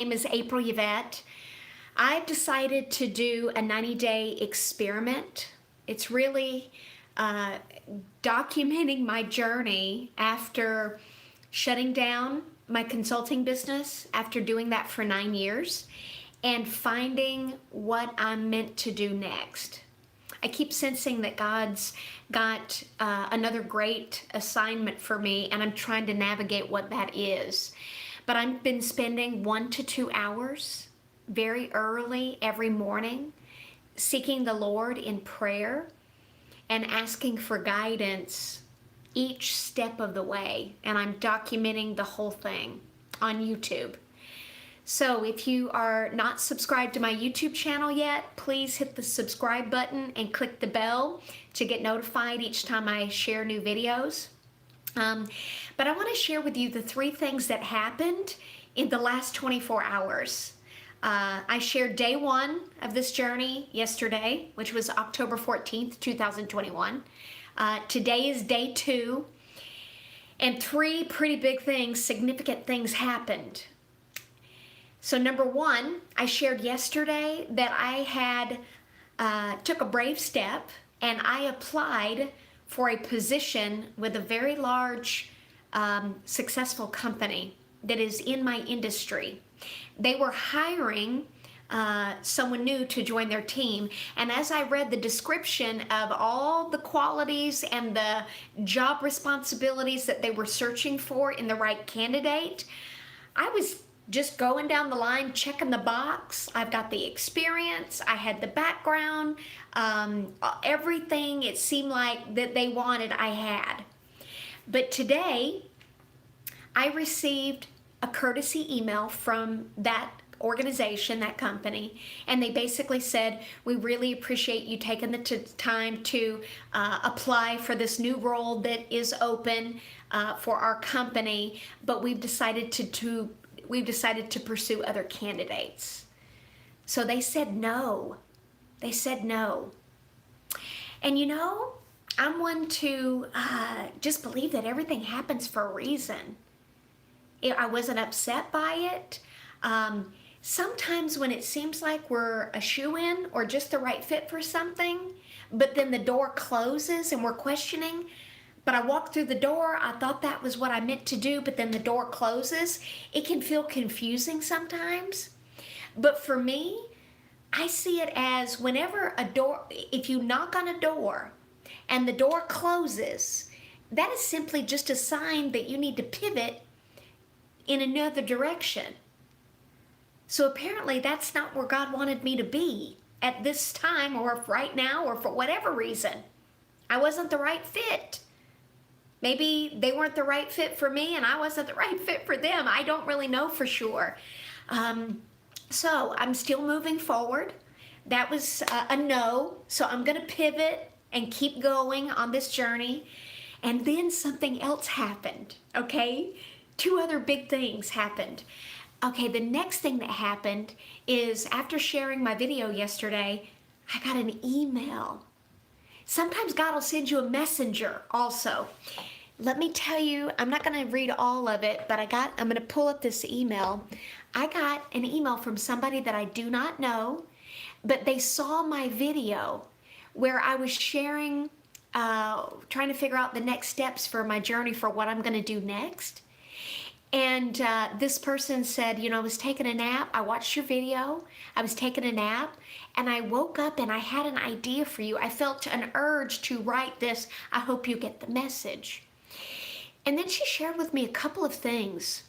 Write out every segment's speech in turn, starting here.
Name is April Yvette. I've decided to do a 90-day experiment. It's really uh, documenting my journey after shutting down my consulting business, after doing that for 9 years, and finding what I'm meant to do next. I keep sensing that God's got another great assignment for me, and I'm trying to navigate what that is. But I've been spending 1 to 2 hours very early every morning seeking the Lord in prayer and asking for guidance each step of the way. And I'm documenting the whole thing on YouTube. So if you are not subscribed to my YouTube channel yet, please hit the subscribe button and click the bell to get notified each time I share new videos. But I want to share with you the 3 things that happened in the last 24 hours. I shared day 1 of this journey yesterday, which was October 14th, 2021. Today is day 2, and 3 pretty big things, significant things happened. So number 1, I shared yesterday that I had took a brave step and I applied for a position with a very large, successful company that is in my industry. They were hiring someone new to join their team, and as I read the description of all the qualities and the job responsibilities that they were searching for in the right candidate, I was just going down the line, checking the box. I've got the experience, I had the background, everything it seemed like that they wanted, I had. But today, I received a courtesy email from that organization, that company, and they basically said, we really appreciate you taking the time to apply for this new role that is open for our company, but we've decided to pursue other candidates. So they said no. They said no. And you know, I'm one to just believe that everything happens for a reason. I wasn't upset by it. Sometimes when it seems like we're a shoo-in or just the right fit for something, but then the door closes and we're questioning, but I walked through the door, I thought that was what I meant to do, but then the door closes. It can feel confusing sometimes. But for me, I see it as whenever if you knock on a door and the door closes, that is simply just a sign that you need to pivot in another direction. So apparently that's not where God wanted me to be at this time, or right now, or for whatever reason. I wasn't the right fit. Maybe they weren't the right fit for me and I wasn't the right fit for them. I don't really know for sure. So I'm still moving forward. That was a no. So I'm going to pivot and keep going on this journey. And then something else happened, okay? 2 other big things happened. Okay, the next thing that happened is after sharing my video yesterday, I got an email. Sometimes God will send you a messenger also. Let me tell you, I'm not going to read all of it, but I'm going to pull up this email. I got an email from somebody that I do not know, but they saw my video where I was sharing, trying to figure out the next steps for my journey for what I'm going to do next. And this person said, you know, I was taking a nap. I watched your video. I was taking a nap and I woke up and I had an idea for you. I felt an urge to write this. I hope you get the message. And then she shared with me a couple of things.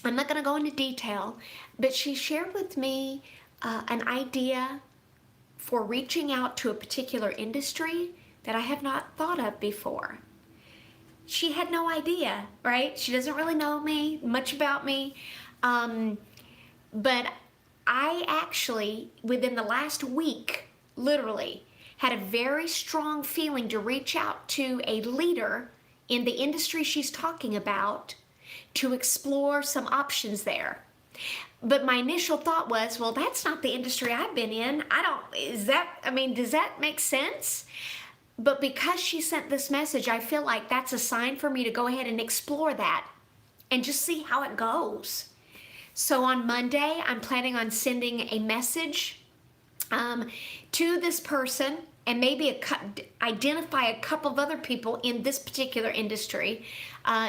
I'm not going to go into detail, but she shared with me an idea for reaching out to a particular industry that I have not thought of before. She had no idea, right? She doesn't really know me, much about me. But I actually, within the last week, literally, had a very strong feeling to reach out to a leader in the industry she's talking about to explore some options there. But my initial thought was, well, that's not the industry I've been in. Does that make sense? But because she sent this message, I feel like that's a sign for me to go ahead and explore that and just see how it goes. So on Monday, I'm planning on sending a message to this person, and maybe identify a couple of other people in this particular industry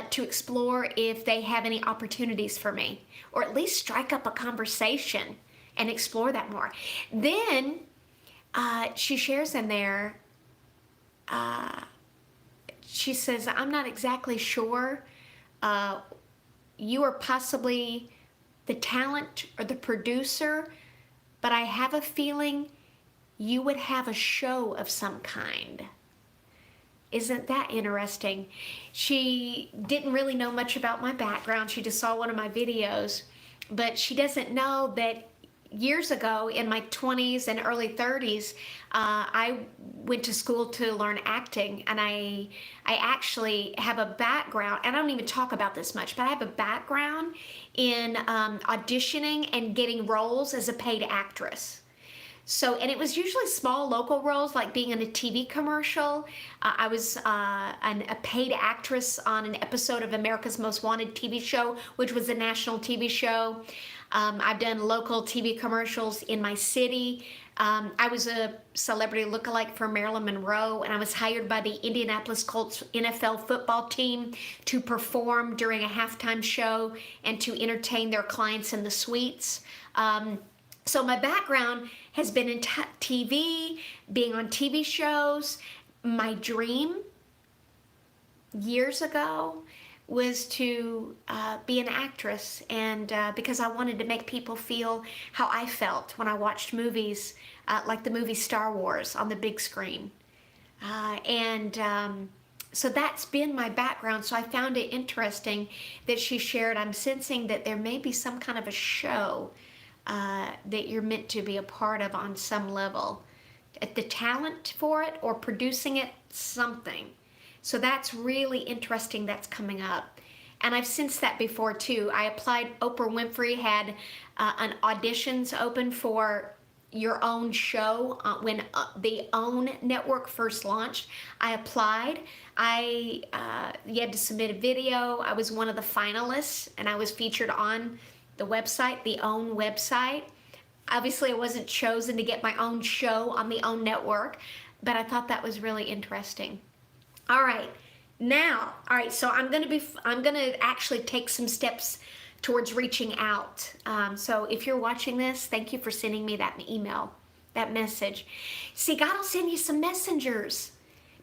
to explore if they have any opportunities for me, or at least strike up a conversation and explore that more. Then she shares in there, she says, I'm not exactly sure. You are possibly the talent or the producer, but I have a feeling you would have a show of some kind. Isn't that interesting? She didn't really know much about my background. She just saw one of my videos, but she doesn't know that years ago in my 20s and early 30s, I went to school to learn acting, and I actually have a background, and I don't even talk about this much, but I have a background in auditioning and getting roles as a paid actress. So, and it was usually small local roles, like being in a TV commercial. I was a paid actress on an episode of America's Most Wanted TV show, which was a national TV show. I've done local TV commercials in my city. I was a celebrity lookalike for Marilyn Monroe, and I was hired by the Indianapolis Colts NFL football team to perform during a halftime show and to entertain their clients in the suites. So my background has been in TV, being on TV shows. My dream years ago was to be an actress, and because I wanted to make people feel how I felt when I watched movies like the movie Star Wars on the big screen. So that's been my background. So I found it interesting that she shared, I'm sensing that there may be some kind of a show that you're meant to be a part of on some level. The talent for it or producing it, something. So that's really interesting, that's coming up. And I've sensed that before too. I applied, Oprah Winfrey had an auditions open for your own show when the OWN network first launched. I applied. You had to submit a video. I was one of the finalists, and I was featured on the website, the OWN website. Obviously, I wasn't chosen to get my own show on the OWN network, but I thought that was really interesting. All right, so I'm gonna actually take some steps towards reaching out. So if you're watching this, thank you for sending me that email, that message. See, God will send you some messengers,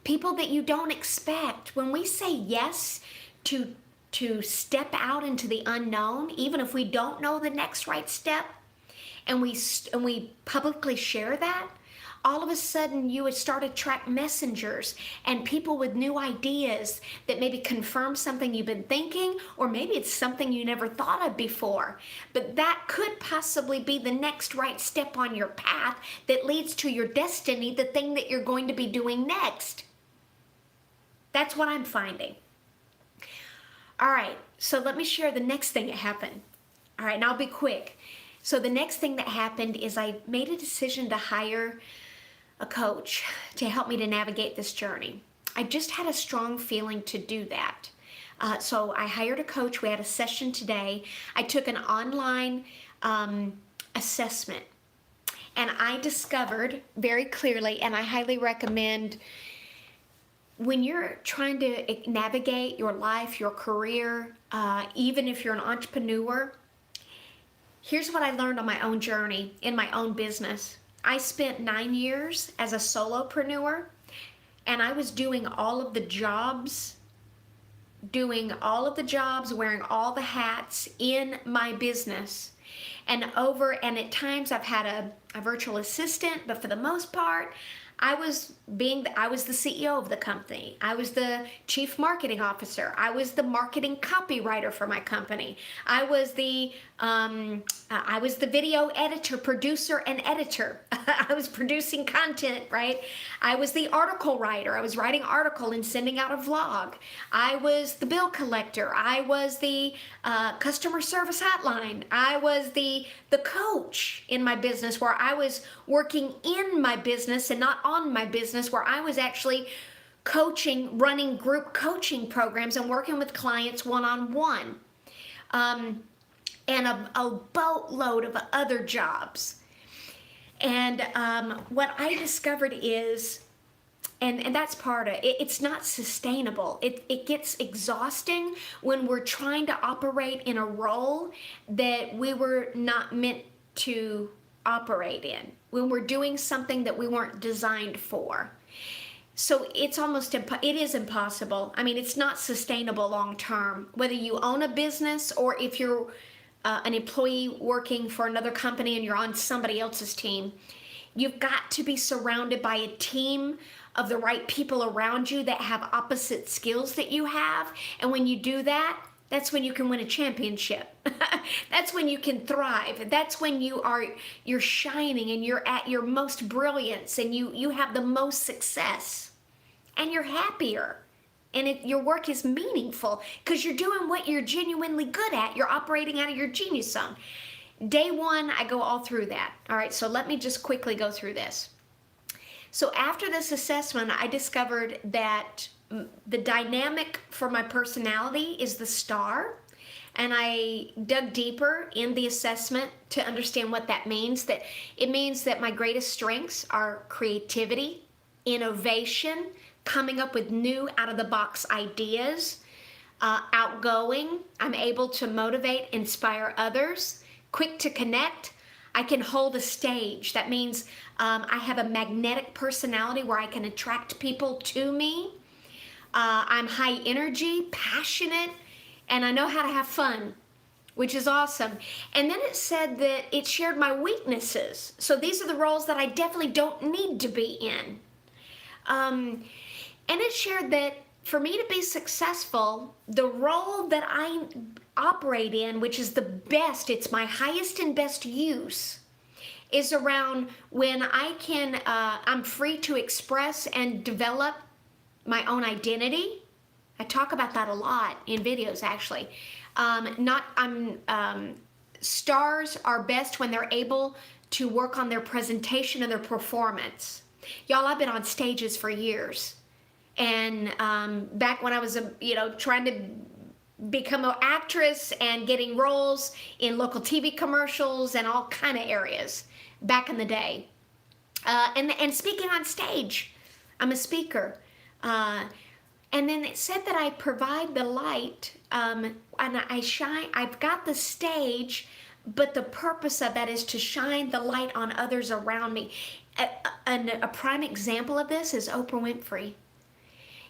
people that you don't expect. When we say yes to step out into the unknown, even if we don't know the next right step, and we publicly share that, all of a sudden you would start to attract messengers and people with new ideas that maybe confirm something you've been thinking, or maybe it's something you never thought of before. But that could possibly be the next right step on your path that leads to your destiny, the thing that you're going to be doing next. That's what I'm finding. All right, so let me share the next thing that happened. All right, and I'll be quick. So the next thing that happened is I made a decision to hire a coach to help me to navigate this journey. I just had a strong feeling to do that. So I hired a coach. We had a session today. I took an online assessment, and I discovered very clearly, and I highly recommend, when you're trying to navigate your life, your career, even if you're an entrepreneur, here's what I learned on my own journey in my own business. I spent 9 years as a solopreneur, and I was doing all of the jobs, wearing all the hats in my business. And at times I've had a virtual assistant, but for the most part, I was the CEO of the company. I was the chief marketing officer. I was the marketing copywriter for my company. I was the video editor, producer, and editor. I was producing content, right? I was the article writer. I was writing article and sending out a vlog. I was the bill collector. I was the customer service hotline. I was the coach in my business, where I was working in my business and not on my business, where I was actually coaching, running group coaching programs and working with clients one-on-one. and a boatload of other jobs. And what I discovered is, and that's part of it, it's not sustainable. It gets exhausting when we're trying to operate in a role that we were not meant to operate in, when we're doing something that we weren't designed for. So it's almost it is impossible. I mean, it's not sustainable long term, whether you own a business or if you're an employee working for another company and you're on somebody else's team. You've got to be surrounded by a team of the right people around you that have opposite skills that you have. And when you do that, that's when you can win a championship. That's when you can thrive. That's when you're shining and you're at your most brilliance and you have the most success. And you're happier. And your work is meaningful because you're doing what you're genuinely good at. You're operating out of your genius zone. Day one, I go all through that. All right, so let me just quickly go through this. So after this assessment, I discovered that the dynamic for my personality is the star. And I dug deeper in the assessment to understand what that means. That it means that my greatest strengths are creativity, innovation, coming up with new out-of-the-box ideas, outgoing. I'm able to motivate, inspire others, quick to connect. I can hold a stage. That means I have a magnetic personality where I can attract people to me. I'm high energy, passionate, and I know how to have fun, which is awesome. And then it said that it shared my weaknesses. So these are the roles that I definitely don't need to be in. And it shared that for me to be successful, the role that I operate in, which is the best, it's my highest and best use, is around when I'm free to express and develop my own identity. I talk about that a lot in videos, actually. Stars are best when they're able to work on their presentation and their performance. Y'all, I've been on stages for years. And back when I was, trying to become an actress and getting roles in local TV commercials and all kind of areas back in the day. And speaking on stage. I'm a speaker. And then it said that I provide the light and I shine. I've got the stage, but the purpose of that is to shine the light on others around me. A prime example of this is Oprah Winfrey.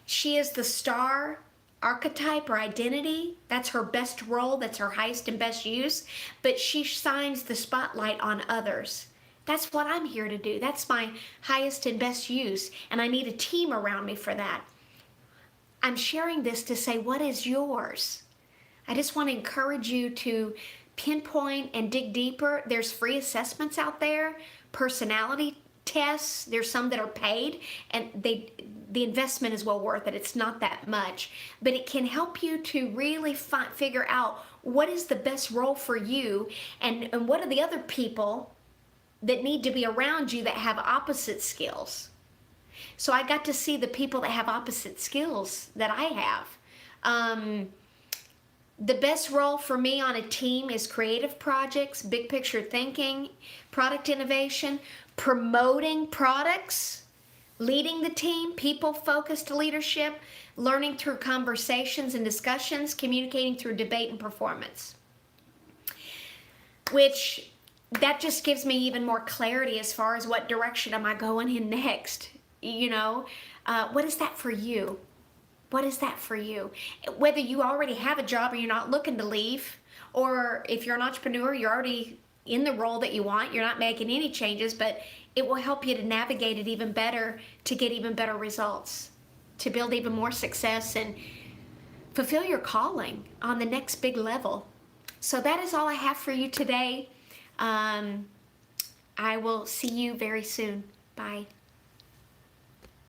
She is the star archetype or identity. That's her best role. That's her highest and best use. But she shines the spotlight on others. That's what I'm here to do. That's my highest and best use. And I need a team around me for that. I'm sharing this to say, what is yours? I just want to encourage you to pinpoint and dig deeper. There's free assessments out there, personality tests. There's some that are paid, and the investment is well worth it. It's not that much, but it can help you to really figure out what is the best role for you, and what are the other people that need to be around you that have opposite skills. So I got to see the people that have opposite skills that I have. The best role for me on a team is creative projects, big picture thinking, product innovation, promoting products, leading the team, people-focused leadership, learning through conversations and discussions, communicating through debate and performance. Which, that just gives me even more clarity as far as what direction am I going in next. What is that for you? What is that for you? Whether you already have a job or you're not looking to leave, or if you're an entrepreneur, you're already in the role that you want, you're not making any changes, but it will help you to navigate it even better, to get even better results, to build even more success and fulfill your calling on the next big level. So that is all I have for you today. I will see you very soon. Bye.